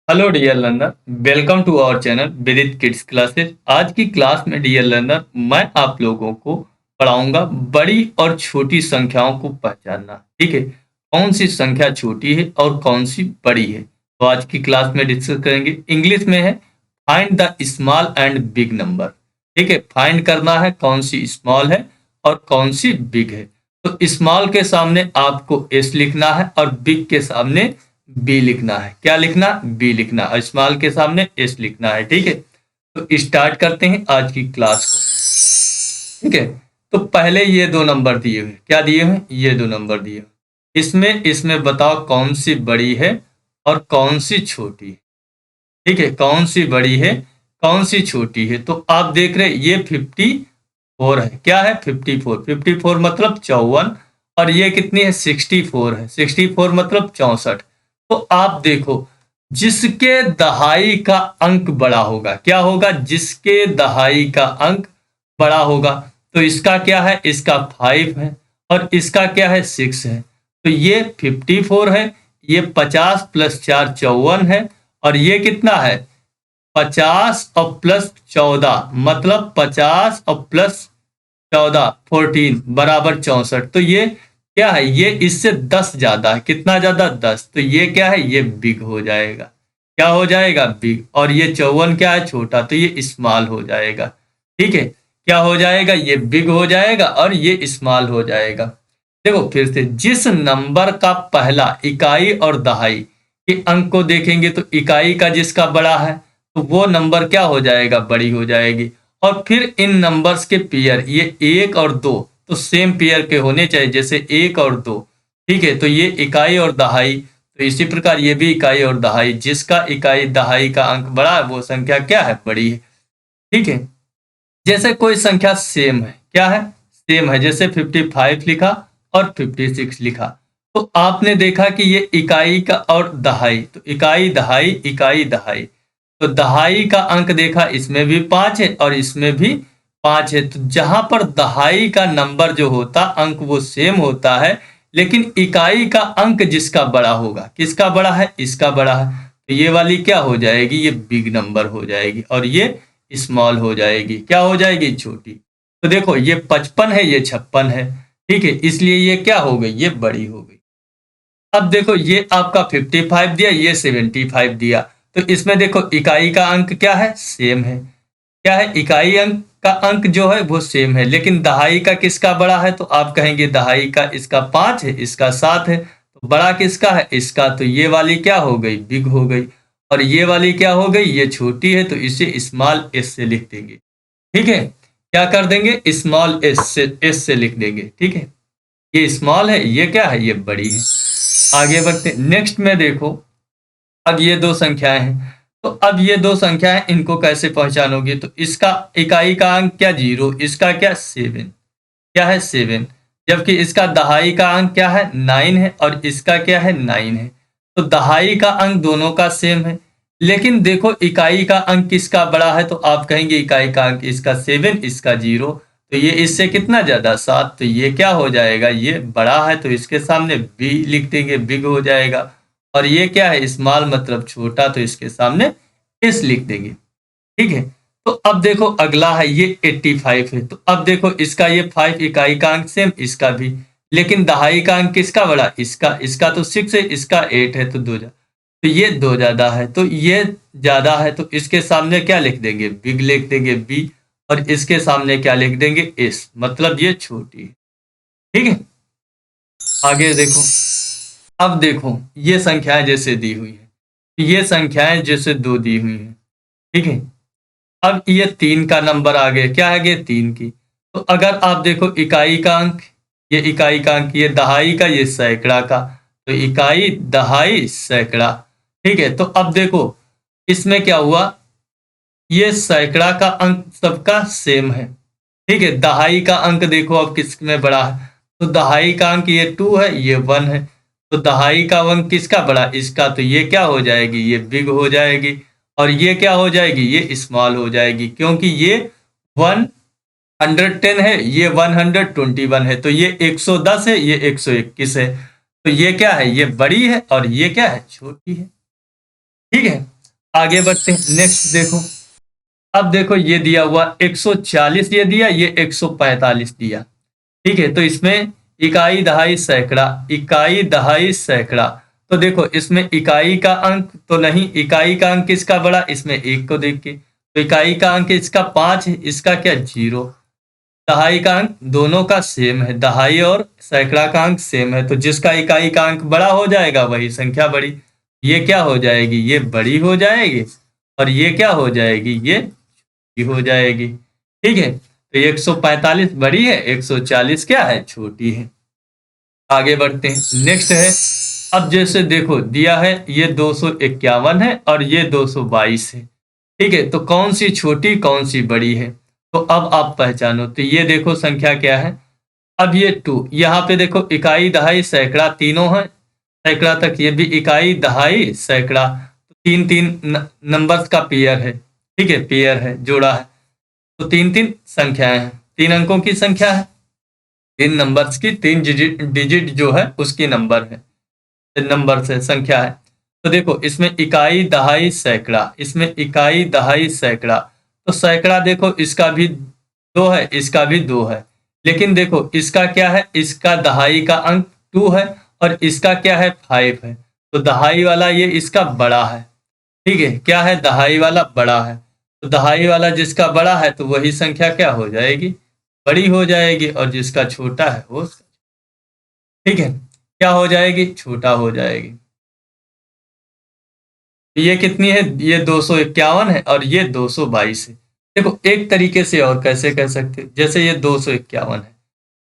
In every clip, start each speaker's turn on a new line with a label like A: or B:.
A: Hello dear learner, welcome to our channel Vidit kids classes. आज की class में dear learner मैं आप लोगों को पढ़ाऊंगा बड़ी और छोटी संख्याओं को पहचानना। ठीक है, कौन सी संख्या छोटी है और कौन सी बड़ी है, तो आज की क्लास में डिस्कस करेंगे। इंग्लिश में है find the small and big number. ठीक है, फाइंड करना है कौन सी स्मॉल है और कौन सी बिग है। तो स्मॉल के सामने आपको एस लिखना है और बिग के सामने बी लिखना है। क्या लिखना? बी लिखना। और स्मॉल के सामने एस लिखना है। ठीक है, तो स्टार्ट करते हैं आज की क्लास को। ठीक है, तो पहले ये दो नंबर दिए हुए, क्या दिए हुए? ये दो नंबर दिए हुए। इसमें बताओ कौन सी बड़ी है और कौन सी छोटी है। ठीक है, कौन सी बड़ी है कौन सी छोटी है। तो आप देख रहे ये 54 है। क्या है? 54। 54 मतलब 54। और ये कितनी है? 64 है। 64 मतलब 64। तो आप देखो, जिसके दहाई का अंक बड़ा होगा, क्या होगा? जिसके दहाई का अंक बड़ा होगा। तो इसका क्या है? इसका 5 है और इसका क्या है? 6 है। तो ये 54 है, ये 50 प्लस 4 54 है। और ये कितना है? 50 और प्लस 14 मतलब 50 और प्लस 14 14 बराबर 64। तो ये क्या है? ये इससे 10 ज्यादा है। कितना ज्यादा? 10। तो ये क्या है? ये बिग हो जाएगा। क्या हो जाएगा? बिग। और ये 54 क्या है? छोटा। तो ये स्मॉल हो जाएगा। ठीक है, क्या हो जाएगा? ये बिग हो जाएगा और ये स्मॉल हो जाएगा। देखो फिर से, जिस नंबर का पहला इकाई और दहाई के अंक को देखेंगे तो इकाई का जिसका बड़ा है तो वो नंबर क्या हो जाएगा? बड़ी हो जाएगी। और फिर इन नंबर्स के पेयर, ये 1 और 2 तो सेम पेयर के होने चाहिए, जैसे 1 और 2। ठीक है, तो ये इकाई और दहाई। तो इसी प्रकार ये भी इकाई और दहाई, जिसका इकाई दहाई का अंक बड़ा है वो संख्या क्या है? बड़ी है। ठीक है, जैसे कोई संख्या सेम है, क्या है? सेम है। जैसे 55 लिखा और 56 लिखा, तो आपने देखा कि ये इकाई का और दहाई, तो इकाई दहाई इकाई दहाई। तो दहाई का अंक देखा, इसमें भी 5 है और इसमें भी 5 है। तो जहां पर दहाई का नंबर जो होता अंक वो सेम होता है, लेकिन इकाई का अंक जिसका बड़ा होगा, किसका बड़ा है? इसका बड़ा है। तो ये वाली क्या हो जाएगी? ये बिग नंबर हो जाएगी और ये स्मॉल हो जाएगी। क्या हो जाएगी? छोटी। तो देखो ये 55 है, ये 56 है। ठीक है, इसलिए ये क्या हो गई? ये बड़ी हो गई। अब देखो ये आपका 55 दिया, ये 75 दिया। तो इसमें देखो इकाई का अंक क्या है? सेम है। क्या है? इकाई अंक का अंक जो है वो सेम है, लेकिन दहाई का किसका बड़ा है? तो आप कहेंगे दहाई का इसका 5 है, इसका 7 है। तो बड़ा किसका है? इसका। तो ये वाली क्या हो गई? बिग हो गई। और ये वाली क्या हो गई? ये छोटी है, तो इसे स्मॉल एस से लिख देंगे। ठीक है, क्या कर देंगे? स्मॉल एस से लिख देंगे। ठीक है, ये स्मॉल है, ये क्या है? ये बड़ी है। आगे बढ़ते नेक्स्ट में देखो, अब ये दो संख्याएं हैं। तो अब ये दो संख्याएं, इनको कैसे पहचानोगे? तो इसका इकाई का अंक क्या? 0। इसका क्या? 7। क्या है? 7। जबकि इसका दहाई का अंक क्या है? 9 है और इसका क्या है? 9 है। तो दहाई का अंक दोनों का सेम है, लेकिन देखो इकाई का अंक किसका बड़ा है? तो आप कहेंगे इकाई का अंक इसका 7, इसका 0। तो ये इससे कितना ज्यादा? 7। तो ये क्या हो जाएगा? ये बड़ा है, तो इसके सामने बी लिख देंगे, बिग हो जाएगा। और ये क्या है? स्मॉल मतलब छोटा, तो इसके सामने एस लिख देंगे। ठीक है, तो अब देखो अगला है ये 85 है। तो अब देखो इसका ये 5 इकाई का अंक सेम, इसका भी। लेकिन दहाई का अंक किसका बड़ा? इसका। इसका तो 6 है, इसका 8 है। तो 2 तो ये 2 ज्यादा है, तो ये ज्यादा है। तो इसके सामने क्या लिख देंगे? बिग लिख देंगे, बी। और इसके सामने क्या लिख देंगे? एस, मतलब ये छोटी है। ठीक है, आगे देखो। अब देखो ये संख्याएं जैसे दी हुई है, ये संख्याएं जैसे 2 दी हुई है। ठीक है, अब ये 3 का नंबर आ गया। क्या है? 3 की। तो अगर आप देखो इकाई का अंक, ये इकाई का अंक, ये दहाई का, ये सैकड़ा का। तो इकाई दहाई सैकड़ा। ठीक है, तो अब देखो इसमें क्या हुआ? ये सैकड़ा का अंक सबका सेम है। ठीक है, दहाई का अंक देखो अब किसमें बड़ा है? तो दहाई का अंक ये 2 है, ये 1 है। तो दहाई का अंक किसका बड़ा? इसका। तो ये क्या हो जाएगी? ये बिग हो जाएगी। और ये क्या हो जाएगी? ये स्मॉल हो जाएगी, क्योंकि ये 110 है, ये 121 है। तो ये 110 है, ये 121 है। तो ये क्या है? ये बड़ी है और ये क्या है? छोटी है। ठीक है, आगे बढ़ते हैं, नेक्स्ट देखो। अब देखो ये दिया हुआ 140 ये दिया, ये 145 दिया। ठीक है, तो इसमें इकाई दहाई सैकड़ा, इकाई दहाई सैकड़ा। तो देखो इसमें इकाई का अंक तो नहीं, इकाई का अंक किसका बड़ा, इसमें एक को देख के, तो इकाई का अंक इसका 5 है, इसका क्या 0। दहाई का अंक दोनों का सेम है, दहाई और सैकड़ा का अंक सेम है, तो जिसका इकाई का अंक बड़ा हो जाएगा वही संख्या बड़ी। ये क्या हो जाएगी, ये बड़ी हो जाएगी, और ये क्या हो जाएगी, ये छोटी हो जाएगी। ठीक है, तो 145 बड़ी है, 140 क्या है, छोटी है। आगे बढ़ते हैं, नेक्स्ट है। अब जैसे देखो दिया है ये 251 है और ये 222 है। ठीक है, तो कौन सी छोटी कौन सी बड़ी है, तो अब आप पहचानो। तो ये देखो संख्या क्या है, अब ये 2 यहाँ पे देखो इकाई दहाई सैकड़ा तीनों है, सैकड़ा तक ये भी इकाई दहाई सैकड़ा, तो तीन तीन नंबर्स का पेयर है। ठीक है, पेयर है, जोड़ा है, तो तीन तीन संख्याएं हैं, 3 अंकों की संख्या है, 3 नंबर्स की, 3 डिजिट डिजिट जो है उसकी नंबर है, नंबर से संख्या है। तो देखो इसमें इकाई दहाई सैकड़ा, इसमें इकाई दहाई सैकड़ा, तो सैकड़ा देखो इसका भी 2 है, इसका भी 2 है, लेकिन देखो इसका क्या है, इसका दहाई का अंक 2 है और इसका क्या है 5 है, तो दहाई वाला ये इसका बड़ा है। ठीक है, क्या है, दहाई वाला बड़ा है, तो दहाई वाला जिसका बड़ा है तो वही संख्या क्या हो जाएगी, बड़ी हो जाएगी, और जिसका छोटा है वो, ठीक है, क्या हो जाएगी, छोटा हो जाएगी। ये कितनी है, ये 251 है और ये 222 है। देखो एक तरीके से और कैसे कह सकते हैं, जैसे ये 251 है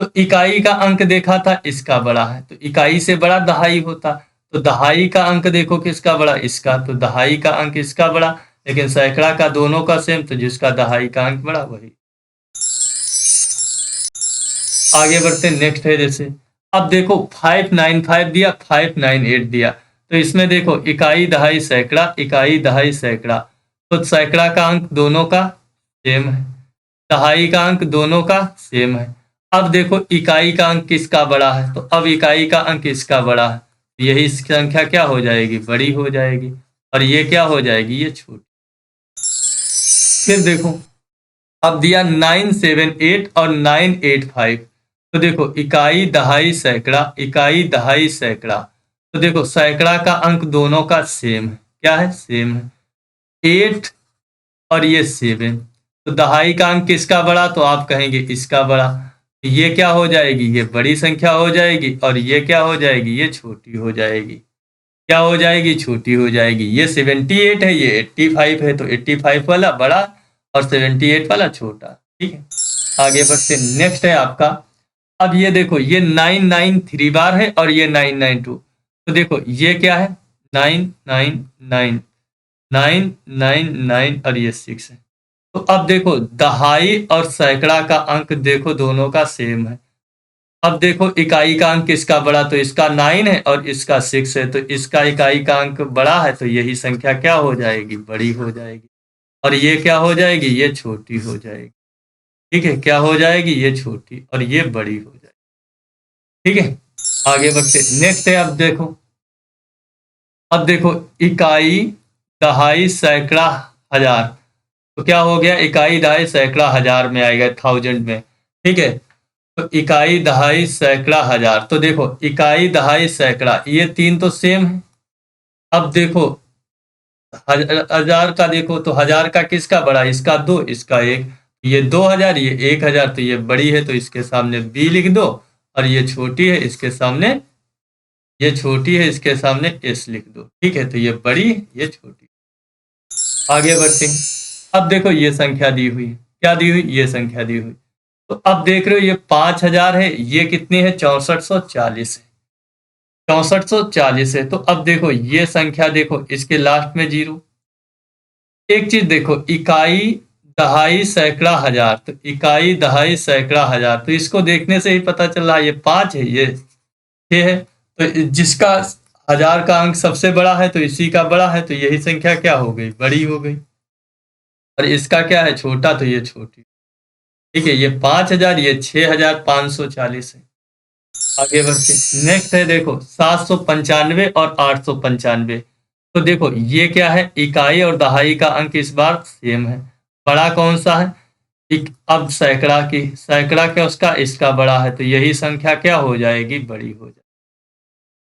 A: तो इकाई का अंक देखा था इसका बड़ा है, तो इकाई से बड़ा दहाई होता, तो दहाई का अंक देखो किसका बड़ा, इसका, तो दहाई का अंक इसका बड़ा, लेकिन सैकड़ा का दोनों का सेम, तो जिसका दहाई का अंक बड़ा वही। आगे बढ़ते नेक्स्ट है, जैसे अब देखो 595 दिया, 598 दिया, तो इसमें देखो इकाई दहाई सैकड़ा, इकाई दहाई सैकड़ा, तो सैकड़ा का अंक दोनों का सेम है, दहाई का अंक दोनों का सेम है। अब देखो इकाई का अंक किसका बड़ा है, तो अब इकाई का अंक इसका बड़ा है, यही संख्या क्या हो जाएगी, बड़ी हो जाएगी, और ये क्या हो जाएगी, ये छोटी। फिर देखो अब दिया 978 और 985, तो देखो इकाई दहाई सैकड़ा, इकाई दहाई सैकड़ा, तो देखो सैकड़ा का अंक दोनों का सेम है, क्या है, सेम है, 8 और ये 7, तो दहाई का अंक किसका बड़ा, तो आप कहेंगे इसका बड़ा, ये क्या हो जाएगी, ये बड़ी संख्या हो जाएगी, और ये क्या हो जाएगी, ये छोटी हो जाएगी, क्या हो जाएगी, छोटी हो जाएगी। ये 78 है, ये 85 है, तो 85 वाला बड़ा और 78 वाला छोटा। ठीक है, आगे बढ़ते नेक्स्ट है आपका। अब ये देखो ये 993 बार है और ये 992, तो देखो ये क्या है, 999, 999 और ये 6 है। तो अब देखो दहाई और सैकड़ा का अंक देखो दोनों का सेम है। अब देखो इकाई का अंक किसका बड़ा, तो इसका 9 है और इसका 6 है, तो इसका इकाई का अंक बड़ा है, तो यही संख्या क्या हो जाएगी, बड़ी हो जाएगी, और ये क्या हो जाएगी, ये छोटी हो जाएगी। ठीक है, क्या हो जाएगी, ये छोटी और ये बड़ी हो जाएगी। ठीक है, आगे बढ़ते नेक्स्ट है। अब देखो इकाई दहाई सैकड़ा हजार, तो क्या हो गया, इकाई दहाई सैकड़ा हजार में आएगा, 1000 में। ठीक है, तो इकाई दहाई सैकड़ा हजार, तो देखो इकाई दहाई सैकड़ा ये 3 तो सेम है। अब देखो हजार का देखो, तो हजार का किसका बड़ा, इसका 2, इसका 1, ये 2000, ये 1000, तो ये बड़ी है तो इसके सामने बी लिख दो, और ये छोटी है इसके सामने, ये छोटी है इसके सामने एस लिख दो। ठीक है, तो ये बड़ी, ये छोटी। आगे बढ़ते हैं। अब देखो ये संख्या दी हुई है, क्या दी हुई, ये संख्या दी हुई, तो अब देख रहे हो ये 5000 है, ये कितनी है, 6440 है, 6440 है। तो अब देखो ये संख्या देखो इसके लास्ट में 0। एक चीज देखो इकाई दहाई सैकड़ा हजार, तो इकाई दहाई सैकड़ा हजार, तो इसको देखने से ही पता चल रहा है ये 5 है, ये 6 है, तो जिसका हजार का अंक सबसे बड़ा है तो इसी का बड़ा है, तो यही संख्या क्या हो गई, बड़ी हो गई, और इसका क्या है, छोटा, तो ये छोटी। ठीक है, ये 5000, ये 6540 है। आगे बढ़ते नेक्स्ट है, देखो 795 और 895, तो देखो ये क्या है, इकाई और दहाई का अंक इस बार सेम है। बड़ा कौन सा है? अब सैकड़ा क्या उसका, इसका बड़ा है, तो यही संख्या क्या हो जाएगी, बड़ी हो जाएगी।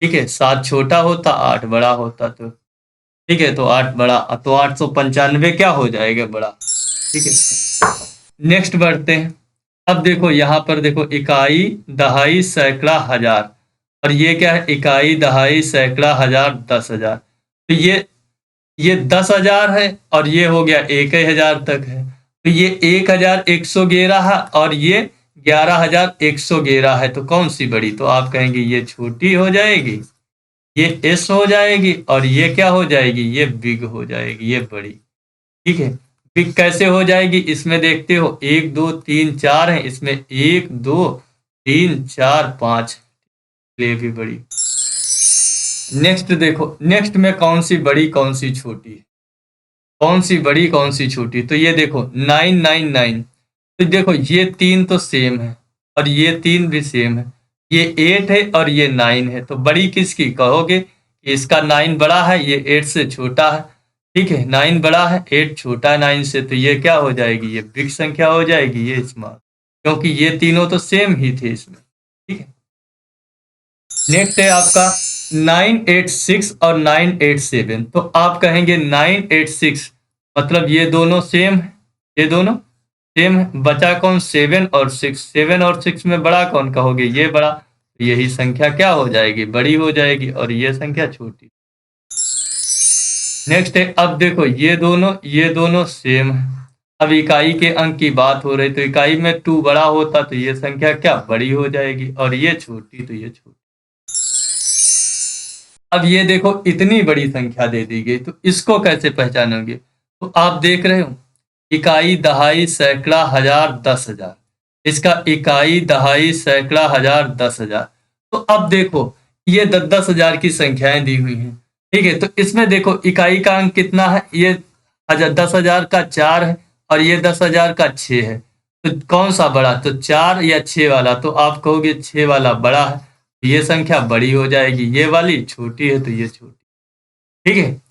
A: ठीक है, 7 छोटा होता 8 बड़ा होता, तो ठीक है, तो 8 बड़ा, तो 895 क्या हो जाएगा, बड़ा। ठीक है, नेक्स्ट बढ़ते हैं। अब देखो यहाँ पर देखो, इकाई दहाई सैकड़ा हजार, और ये क्या है, इकाई दहाई सैकड़ा हजार 10,000। तो ये 10,000 है, और ये हो गया 1,000 तक है, तो ये 1,111 है, और ये 11,111 है, तो कौन सी बड़ी? तो आप कहेंगे ये छोटी हो जाएगी, ये एस हो जाएगी, और ये क्या हो जाएगी, ये बिग हो जाएगी, ये बड़ी। ठीक है, बिग कैसे हो जाएगी, इसमें देखते हो 1 2 3 4 है, इसमें 1 2 3 4 5, ये भी बड़ी। नेक्स्ट देखो, नेक्स्ट में कौन सी बड़ी कौन सी छोटी है, कौन सी बड़ी कौन सी छोटी? तो ये देखो 999, तो देखो ये 3 तो सेम है, और ये 3 भी सेम है, ये 8 है और ये 9 है, तो बड़ी किसकी कहोगे? इसका 9 बड़ा है, ये 8 से छोटा है। ठीक है, 9 बड़ा है, 8 छोटा है 9 से, तो ये क्या हो जाएगी, ये बिग संख्या हो जाएगी, ये स्मॉल, क्योंकि ये तीनों तो सेम ही थे इसमें। ठीक है, नेक्स्ट है आपका 986 और 987, तो आप कहेंगे 986 मतलब ये दोनों सेम है, ये दोनों सेम है, बचा कौन, 7 और 6, 7 और 6 में बड़ा कौन कहोगे, ये बड़ा, यही संख्या क्या हो जाएगी, बड़ी हो जाएगी, और ये संख्या छोटी। नेक्स्ट है, अब देखो ये दोनों सेम है, अब इकाई के अंक की बात हो रही, तो इकाई में 2 बड़ा होता तो ये संख्या क्या, बड़ी हो जाएगी, और ये छोटी तो ये छोटी। अब ये देखो इतनी बड़ी संख्या दे दी गई, तो इसको कैसे पहचानोगे? तो आप देख रहे हो, इकाई दहाई सैकड़ा हजार 10,000, इसका इकाई दहाई सैकड़ा हजार 10,000, तो अब देखो ये 10,000 की संख्याएं दी हुई हैं। ठीक है, तो इसमें देखो इकाई का अंक कितना है, ये 10,000 का 4 है, और ये 10,000 का 6 है, तो कौन सा बड़ा, तो 4 या 6 वाला? तो आप कहोगे 6 वाला बड़ा है, ये संख्या बड़ी हो जाएगी, ये वाली छोटी है तो ये छोटी। ठीक है,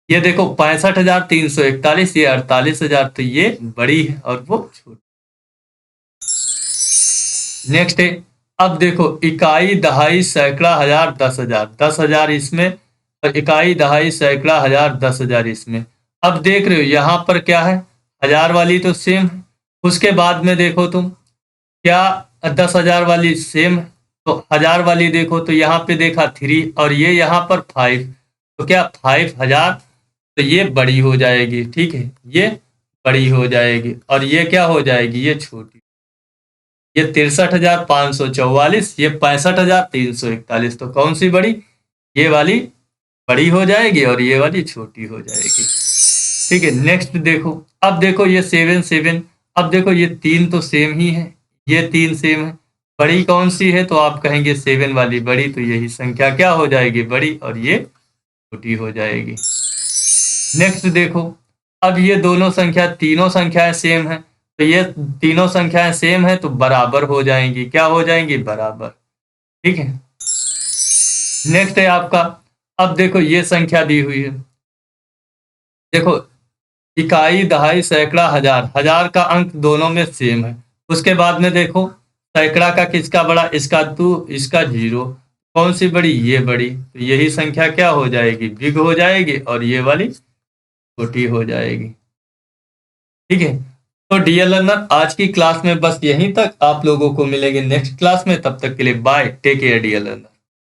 A: ये देखो 65,341, ये 48,000, तो ये बड़ी है और वो छोटी। नेक्स्ट है, अब देखो इकाई दहाई सैकड़ा हजार 10,000, 10,000 इसमें, और इकाई दहाई सैकड़ा हजार 10,000 इसमें। अब देख रहे हो यहाँ पर क्या है, हजार वाली तो सेम है, उसके बाद में देखो तुम क्या, 10,000 वाली सेम है, तो हजार वाली देखो तो यहाँ पे देखा 3, और ये यहाँ पर 5, तो क्या 5,000, तो ये बड़ी हो जाएगी। ठीक है, ये बड़ी हो जाएगी, और ये क्या हो जाएगी, ये छोटी, ये 63,544, ये 65,341, तो कौन सी बड़ी, ये वाली बड़ी हो जाएगी, और ये वाली छोटी हो जाएगी। ठीक है, नेक्स्ट देखो, अब देखो ये 7 7, अब देखो ये 3 तो सेम ही है, ये 3 सेम है, बड़ी कौन सी है, तो आप कहेंगे 7 वाली बड़ी, तो यही संख्या क्या हो जाएगी, बड़ी, और ये छोटी हो जाएगी। नेक्स्ट देखो, अब ये दोनों संख्या, तीनों संख्याएं सेम है, तो ये तीनों संख्याएं सेम है तो बराबर हो जाएंगी, क्या हो जाएंगी, बराबर। ठीक है, नेक्स्ट है आपका, अब देखो ये संख्या दी हुई है, देखो इकाई दहाई सैकड़ा हजार, हजार का अंक दोनों में सेम है, उसके बाद में देखो सैकड़ा का किसका बड़ा, इसका 2, इसका 0, कौन सी बड़ी, ये बड़ी, तो यही संख्या क्या हो जाएगी, बिग हो जाएगी, और ये वाली छोटी हो जाएगी। ठीक है, तो डियर लर्नर आज की क्लास में बस यहीं तक, आप लोगों को मिलेंगे नेक्स्ट क्लास में, तब तक के लिए bye, take care dear learner.